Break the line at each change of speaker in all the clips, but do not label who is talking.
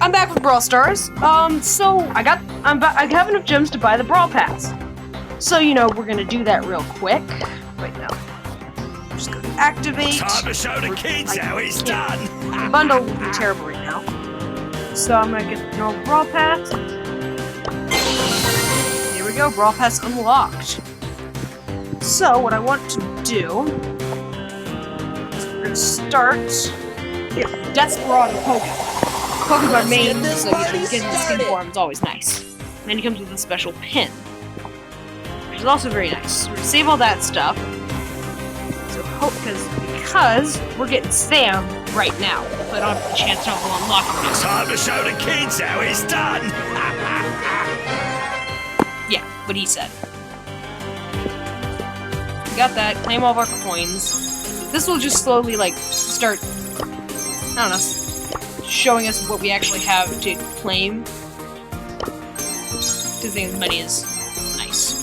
I'm back with Brawl Stars. So I have enough gems to buy the Brawl Pass. So we're gonna do that real quick. Right now, I'm just gonna activate.
Time to show the kids how it's done.
The bundle will be terrible right now. So I'm gonna get the Brawl Pass. Here we go, Brawl Pass unlocked. So what I want to do is we're gonna start. Desperado Pokemon main, so getting the skin form is always nice. And then he comes with a special pin, which is also very nice. So we're gonna save all that stuff. So because we're getting Sam right now, so I don't have a chance to unlock him.
Time to show the kids how it's done.
Yeah, what he said. We got that. Claim all of our coins. This will just slowly start. I don't know. Showing us what we actually have to claim. Because the money is nice.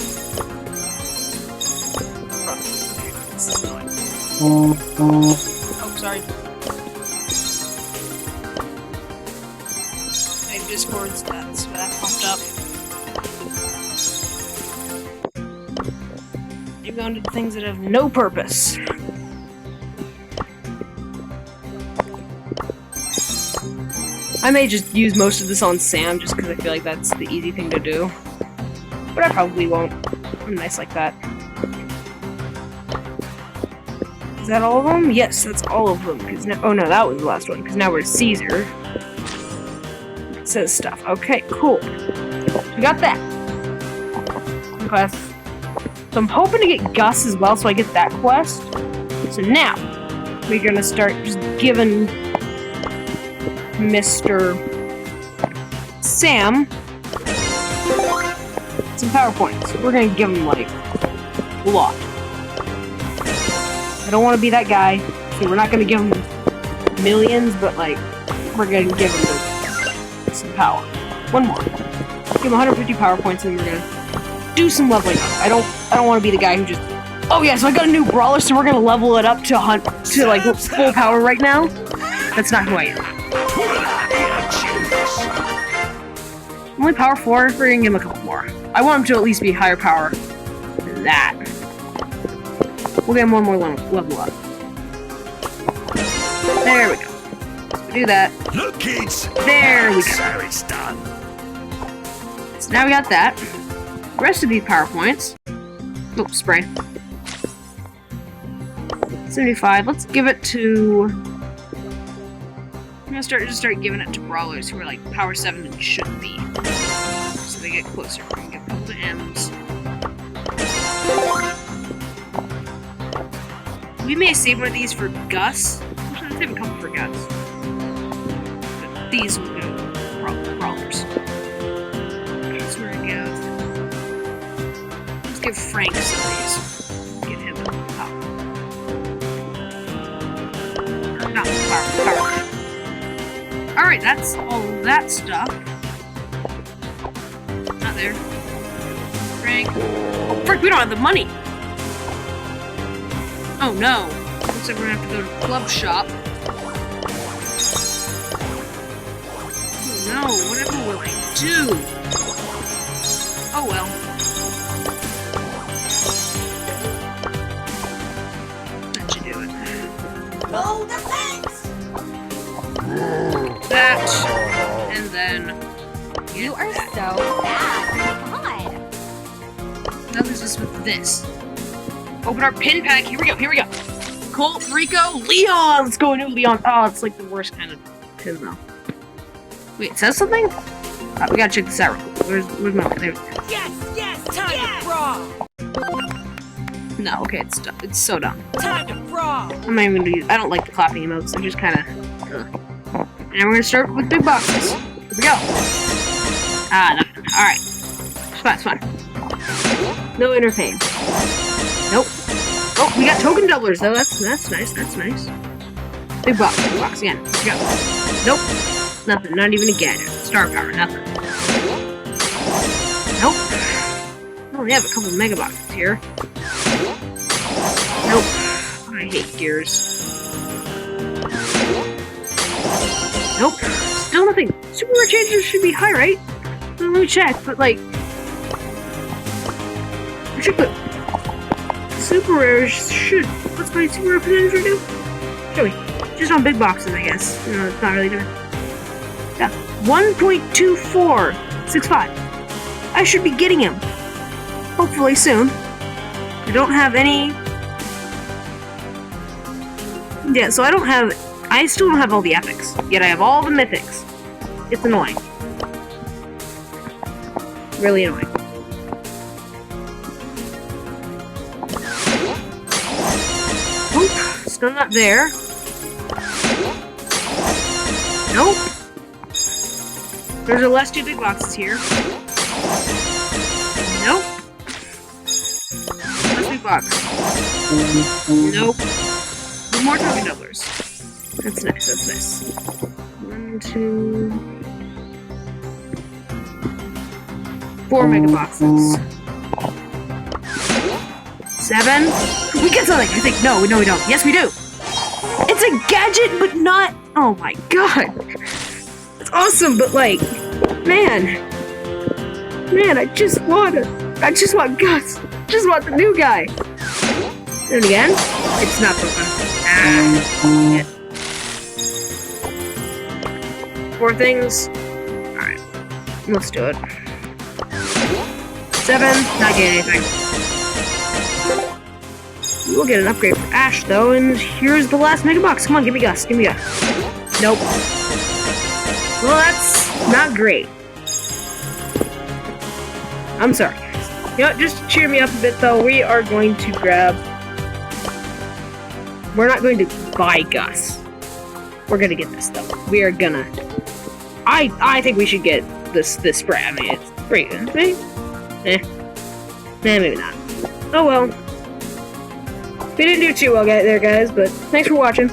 Oh, sorry. I have Discords, that's why that popped up. You're going to things that have no purpose. I may just use most of this on Sam, just because I feel like that's the easy thing to do. But I probably won't. I'm nice like that. Is that all of them? Yes, that's all of them. Oh no, that was the last one, because now we're at Caesar. It says stuff. Okay, cool. We got that. Quest. So I'm hoping to get Gus as well, so I get that quest. So now, we're gonna start just giving Mr. Sam some power points. We're gonna give him a lot. I don't want to be that guy, so we're not gonna give him millions, but we're gonna give him some power. One more. Give him 150 power points, and we're gonna do some leveling up. I don't want to be the guy who just. Oh yeah, so I got a new brawler, so we're gonna level it up to full power right now. That's not who I am. Only power 4, we're gonna give him a couple more. I want him to at least be higher power than that. We'll get him one more level up. There we go. We do that.
Look, kids.
There we go.
So it's done.
So now we got that. The rest of these power points. Oh, spray. 75. Let's give it to. I'm gonna just start giving it to brawlers who are power 7 and should be. So they get closer. We can give a couple to M's. We may save one of these for Gus. Actually, let's save a couple for Gus. But these will go brawlers. So we're gonna give. Let's give Frank some of these. Get him a power. Or not power. Alright, that's all that stuff. Not there. Frank. Oh, frick, we don't have the money! Oh no. Looks like we're gonna have to go to the club shop. Oh no, whatever will I do? Oh well. That should do it.
Oh, the thanks!
That, and then
You are so bad. God.
now there's this with this. Open our pin pack. Here we go. Colt, Rico, Leon. Let's go, new Leon. Oh, it's the worst kind of pin though. Wait, it says something? We gotta check this out. Where's my? There.
Yes, time to brawl.
No, okay, it's so dumb.
Time to brawl.
I'm not even gonna use. I don't like the clapping emotes. They're just kind of. And we're gonna start with big boxes. Here we go. Ah, nothing. All right. It's fine. No interfame. Nope. Oh, we got token doublers though. That's nice. Big box again. Here we go. Nope. Nothing. Not even a gadget. Star power. Nothing. Nope. Oh, we have a couple of mega boxes here. Nope. I hate gears. Nope. Still nothing. Super rare changes should be high, right? Let me check, but like... I should put... Super rares should... What's my super rare percentage right now? Show me. Just on big boxes, I guess. You know, it's not really doing... Yeah. 1.2465. I should be getting him. Hopefully soon. I don't have any... Yeah, so I still don't have all the epics. Yet I have all the mythics. It's annoying. Really annoying. Oop, still not there. Nope. There's the last two big boxes here. Nope. Last big box. Nope. More token doublers. That's nice, that's nice. 1, 2... 4 mega boxes. 7. We get something, I think. No, we don't. Yes, we do. It's a gadget, but not... Oh my god. It's awesome, but like... Man, I just want Gus. I just want the new guy. And again, it's not broken. Yeah. 4 things. Alright. Let's do it. 7. Not getting anything. We'll get an upgrade for Ash, though, and here's the last mega box. Come on, give me Gus. Nope. Well, that's not great. I'm sorry, guys. You know what, just to cheer me up a bit, though, we are going to grab... We're not going to buy Gus. We're gonna get this, though. We are gonna... I think we should get this spray. I mean, it's pretty good. Maybe? Maybe not. Oh well. We didn't do too well there, guys, but thanks for watching.